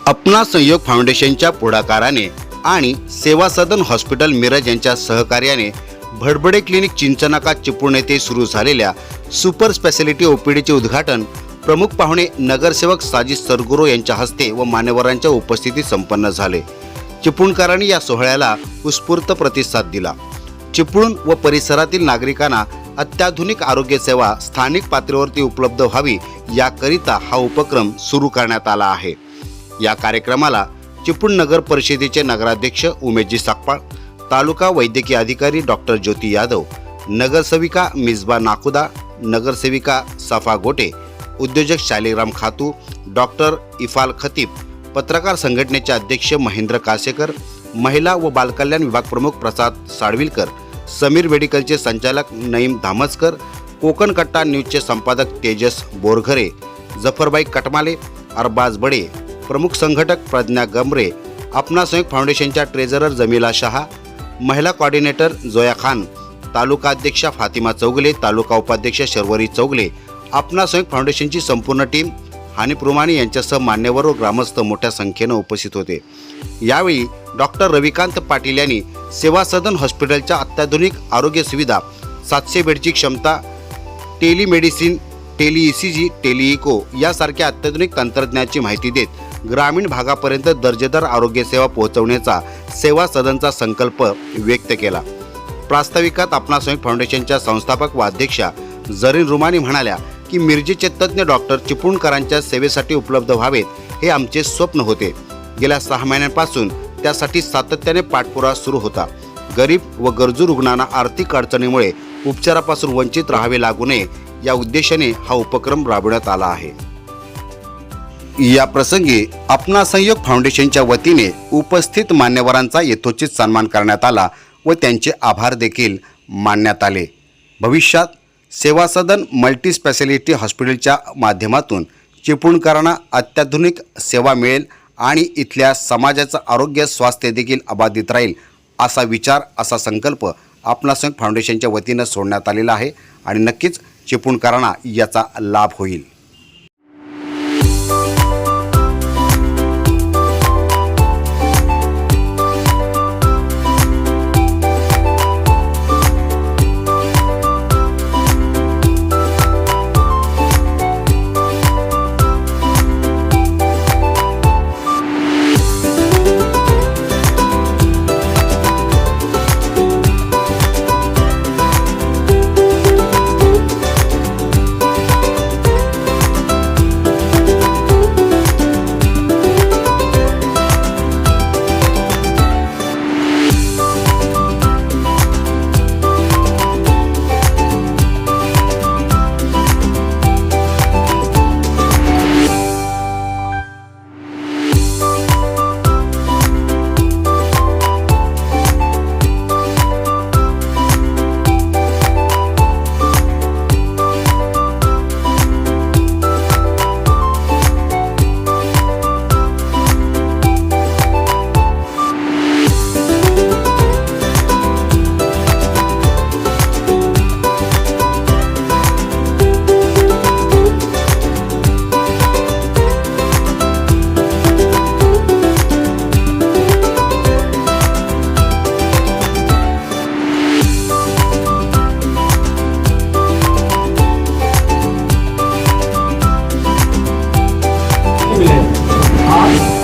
अपना संयोग फाउंडेशनच्या पुढाकाराने आणि सेवा सदन हॉस्पिटल मिरज यांच्या सहकार्याने भडबडे क्लिनिक चिंचनाका चिपळूण येथे सुरू झालेल्या सुपर स्पेशालिटी ओपीडीचे उद्घाटन प्रमुख पाहुणे नगरसेवक साजिद सरगुरो यांच्या हस्ते व मान्यवरांच्या उपस्थितीत संपन्न झाले। चिपळूणकरांनी या सोहळ्याला उत्स्फूर्त प्रतिसाद दिला। चिपळूण व परिसरातील नागरिकांना अत्याधुनिक आरोग्य सेवा स्थानिक पातळीवरती उपलब्ध व्हावी याकरिता हा उपक्रम सुरू करण्यात आला आहे। या कार्यक्रमाला चिपळूण नगर परिषदेचे नगराध्यक्ष उमेशजी सकपाळ, तालुका वैद्यकीय अधिकारी डॉक्टर ज्योती यादव, नगरसेविका मिसबा नाकुदा, नगरसेविका सफा गोटे, उद्योजक शालिग्राम खातू, डॉक्टर इफाल खतीब, पत्रकार संघटनेचे अध्यक्ष महेंद्र कासेकर, महिला व बालकल्याण विभाग प्रमुख प्रसाद साळविलकर, समीर मेडिकलचे संचालक नईम धामसकर, कोकण कट्टा न्यूजचे संपादक तेजस बोरघरे, जफरबाई कटमाले, अरबाज बडे, प्रमुख संघटक प्रज्ञा गमरे, अपना संयोग फाउंडेशनच्या ट्रेझरर जमीला शहा, महिला कोऑर्डिनेटर जोया खान, तालुका अध्यक्षा फातिमा चौगले, तालुका उपाध्यक्ष शर्वरी चौगले, अपना संयोग फाउंडेशनची संपूर्ण टीम, हानिफ रुमानी यांच्यासह मान्यवर व ग्रामस्थ मोठ्या संख्येने उपस्थित होते। यावेळी डॉक्टर रविकांत पाटील यांनी सेवा सदन हॉस्पिटलच्या अत्याधुनिक आरोग्य सुविधा, 700 बेडची क्षमता, telemedicine, tele ECG, tele echo यासारख्या अत्याधुनिक तंत्रज्ञानाची माहिती देत ग्रामीण भागापर्यंत दर्जेदार आरोग्य सेवा पोहोचवण्याचा सेवा सदनचा संकल्प व्यक्त केला। प्रास्ताविकात अपना संयोग फाउंडेशनच्या संस्थापक व अध्यक्षा जरीन रुमानी म्हणाल्या की मिरजेचे तज्ज्ञ डॉक्टर चिपळूणकरांच्या सेवेसाठी उपलब्ध व्हावेत हे आमचे स्वप्न होते। गेल्या 6 महिन्यांपासून त्यासाठी सातत्याने पाठपुरावा सुरू होता। गरीब व गरजू रुग्णांना आर्थिक अडचणीमुळे उपचारापासून वंचित राहावे लागू नये या उद्देशाने हा उपक्रम राबवण्यात आला आहे। या प्रसंगी अपना संयोग फाउंडेशनच्या वतीने उपस्थित मान्यवरांचा यथोचित सन्मान करण्यात आला व त्यांचे आभार देखील मानण्यात आले। भविष्यात सेवा सदन मल्टी स्पेशालिटी हॉस्पिटलच्या माध्यमातून चिपळूणकरांना अत्याधुनिक सेवा मिळेल आणि इथल्या समाजाचं आरोग्य स्वास्थ्य देखील अबाधित राहील असा विचार, असा संकल्प अपना संयोग फाउंडेशनच्या वतीनं सोडण्यात आलेला आहे आणि नक्कीच चिपळूणकरांना याचा लाभ होईल।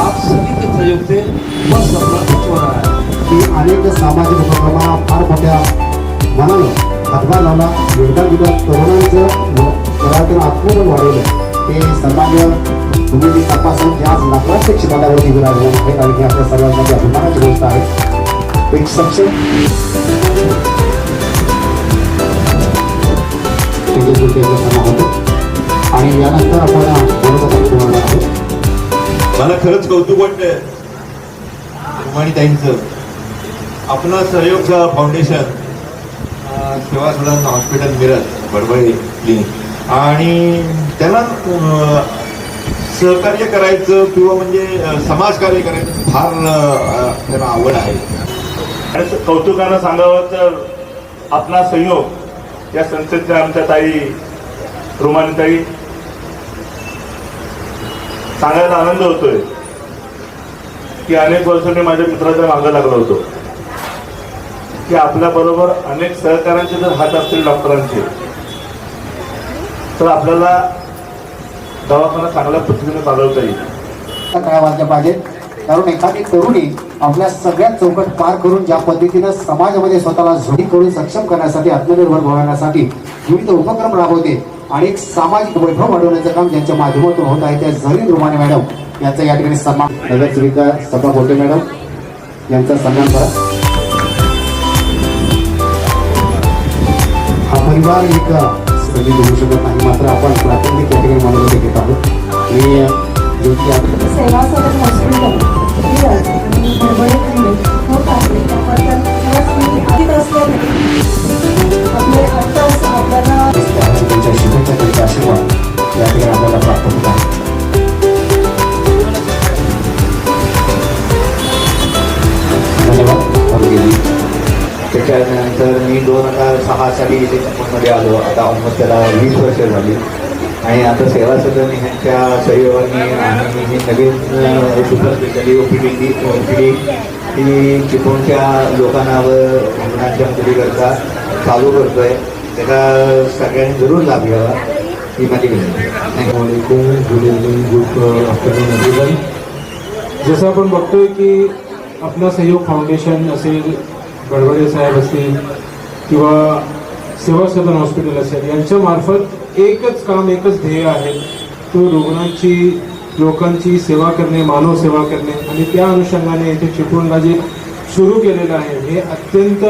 आप सभी के सहयोग से बस सपना कुछ हो रहा है की अनेक सामाजिक उपक्रमांना फार मोठ्या मनानं हातभार लावला, योगदान दिलं, तरुणांचं घरातून आत्मबल वाढवलं। ते सन्मान्य उमेशजी सकपाळ जे आज नगराध्यक्ष पदावरती विराजमान आहेत आणि ही आपल्या सर्वांसाठी अभिमानाची गोष्ट आहे। एक सक्षम होतो आणि यानंतर आपण बरोबर होणार आहोत। मला खरंच कौतुक वाटतंय रुमानीताईंचं। अपना सहयोग फाउंडेशन सेवा सदन हॉस्पिटल मिरज भडबडे क्लिनिक आणि त्यांना सहकार्य करायचं किंवा म्हणजे समाजकार्य करायचं फार त्यांना आवड आहे। आणि कौतुकानं सांगावं तर अपना संयोग या संस्थेच्या आमच्या ताई रुमानीताई सांगायला आनंद होतोय की अनेक वर्ष मी माझ्या मित्राच्या मागं लागलो होतो की आपल्याबरोबर अनेक सहकाऱ्यांचे जर हात असतील डॉक्टरांचे तर आपल्याला दवाखाना चांगल्या पद्धतीने चालवता येईल. काय वाटलं पाहिजे, कारण एखादी तरुणी आपल्या सगळ्या चौकट पार करून ज्या पद्धतीनं समाजामध्ये स्वतःला जोडी करून सक्षम करण्यासाठी, आत्मनिर्भर बनवण्यासाठी विविध उपक्रम राबवते आणि एक सामाजिक वैभव वाढवण्याचं काम ज्यांच्या माध्यमातून होत आहे त्या झरीन रुमाने मॅडम यांचा या ठिकाणी सन्मान. नगरसेविका सभा बोलते मॅडम यांचा सन्मान करा. हा परिवार एक संधी देऊ शकत नाही, मात्र आपण प्राथमिक या ठिकाणी मनोगत घेत आहोत. आणि ज्योती आपण सेवा सदन हॉस्पिटल मिरज आणि भडभडे क्लिनिक होत आहे त्याबद्दल मी आधीच असल्याने आपले आत्ताच आपल्याला त्यांच्या शुभेच्छा, त्यांचे आशीर्वाद या ठिकाणी आपल्याला प्राप्त होत आहे. धन्यवाद. त्याच्यानंतर मी 2006 साली इथे चिपळूणमध्ये आलो. आता ऑलमोस्ट त्याला 20 वर्ष झाली आणि आता सेवा सदन ह्यांच्या सहयोगाने आम्ही ही नवीन सुपर स्पेशालिटी ओपीडी ही चिपळूणच्या लोकांना व रुग्णांच्या मुलीकरता चालू करतो आहे. त्याला सगळ्यांनी जरूर लाभ घ्यावा ही माझी विनंती. Good evening, good afternoon everyone. जसं आपण बघतोय की आपलं सहयोग फाउंडेशन असेल, गडबडे साहेब असतील किंवा सेवा सदन हॉस्पिटल असेल, यांच्या मार्फत एकच काम, एकच ध्येय आहे, तो रुग्णांची, लोकांची सेवा करणे, मानव सेवा करणे. आणि त्या अनुषंगाने इथे चिपळूणला जे सुरू केलेलं आहे हे अत्यंत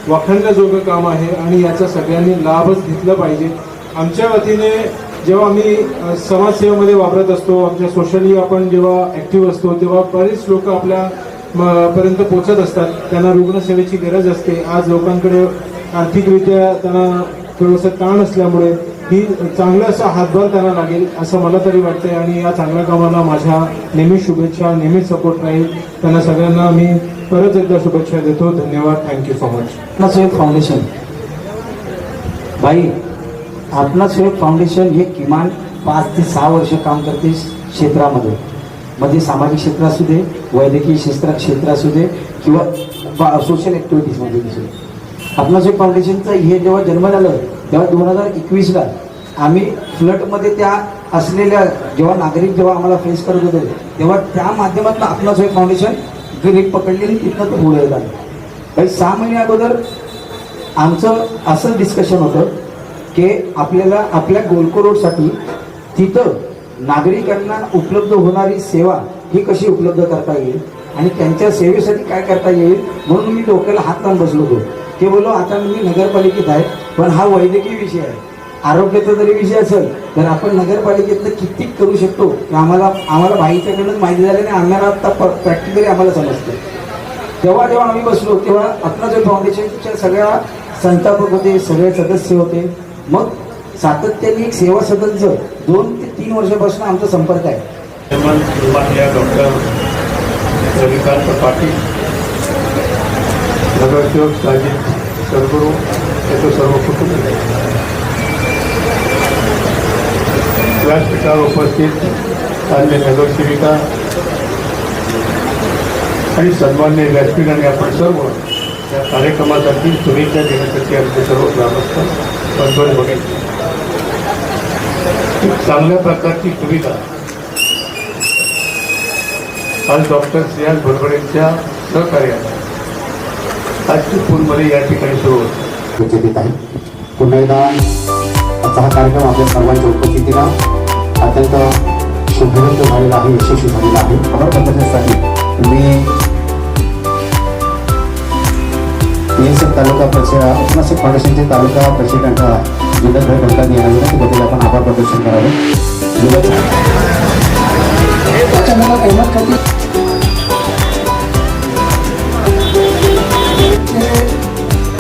वाखाणण्याजोगं काम आहे आणि याचा सगळ्यांनी लाभच घेतला पाहिजे. आमच्या वतीने जेव्हा आम्ही समाजसेवेमध्ये वापरत असतो, आमच्या सोशली आपण जेव्हा ॲक्टिव्ह असतो तेव्हा बरेच लोक आपल्या पर्यंत पोचत असतात, त्यांना रुग्णसेवेची गरज असते. आज लोकांकडे आर्थिकरित्या त्यांना थोडंसं ताण असल्यामुळे ही चांगलं असा हातभार त्यांना लागेल असं मला तरी वाटतंय. आणि या चांगल्या कामाला माझ्या नेहमी शुभेच्छा, नेहमी सपोर्ट राहील. त्यांना सगळ्यांना मी परत एकदा शुभेच्छा देतो. धन्यवाद. Thank you so much. Atmaswayam foundation भाई, आत्मास्वयं फाउंडेशन हे किमान 5 ते 6 वर्ष काम करते क्षेत्रामध्ये, म्हणजे सामाजिक क्षेत्र असू दे, वैद्यकीय क्षेत्र असू दे किंवा सोशल ॲक्टिव्हिटीजमध्ये असू दे. आत्मास्वयं फाउंडेशनचं हे जेव्हा जन्म झालं तेव्हा 2021ला आम्ही फ्लडमध्ये त्या असलेल्या जेव्हा नागरिक जेव्हा आम्हाला फेस करत होते तेव्हा त्या माध्यमातून आत्मास्वयं फाउंडेशन ग्रीप पकडली आणि तिथनं तो पुढे झालं. काही 6 महिने अगोदर आमचं असं डिस्कशन होतं की आपल्याला आपल्या गोलको रोडसाठी तिथं नागरिकांना उपलब्ध होणारी सेवा ही कशी उपलब्ध करता येईल आणि त्यांच्या सेवेसाठी काय करता येईल. म्हणून मी डोक्याला हात लावून बसलो होतो की बोलो आता मी नगरपालिकेत आहे, पण हा वैद्यकीय विषय आहे, आरोग्याचा जरी विषय असेल तर आपण नगरपालिकेतनं किती करू शकतो आम्हाला बाईच्याकडूनच माहिती झाली आणि आम्हाला आता प्रॅक्टिकली आम्हाला समजतं. जेव्हा आम्ही बसलो तेव्हा आत्मास्वयं फाउंडेशनच्या सगळ्या संस्थापक होते, सगळे सदस्य होते. मग सातत्याने एक सेवा सदनचं 2 ते 3 वर्षापासून आमचा संपर्क आहे. डॉक्टर रविकांत पाटील, नगरसेवक साजिद सरगुरू, याचं सर्व कुटुंब व्यासपीठावर उपस्थित अन्य नगरसेविका आणि सन्मान्य व्यासपीठ आणि आपण सर्व या कार्यक्रमासाठी शुभेच्छा देण्यासाठी आमचे सर्व ग्रामस्थ बंधू बघितले. चांगल्या प्रकारची सुविधा आज डॉक्टर श्रेयास भडभडेंच्या सहकार्याने आज चिपळूणमध्ये या ठिकाणी सुरू होतो. देत आहे. पुन्हा एकदा आजचा हा कार्यक्रम आपल्या सर्वांच्या उपस्थितीला अत्यंत शुभवंत झालेला आहे, यशस्वी झालेला आहे. खबर पद्धतीसाठी तुम्ही तालुका आत्मास्वयं फाउंडेशनचे तालुका प्रेसिडेंट जिल्हाधिकारी डॉक्टरांनी या विनंतीबद्दल आपण आभार प्रदर्शन करावे. त्याच्यामुळे किंमत कधी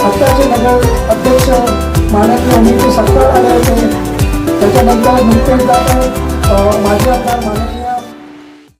आत्ताचे नगर अध्यक्ष माननीय उमेदवार सत्ता आले होते. त्याच्यानंतर नुकतेच माजी आमदार माननीय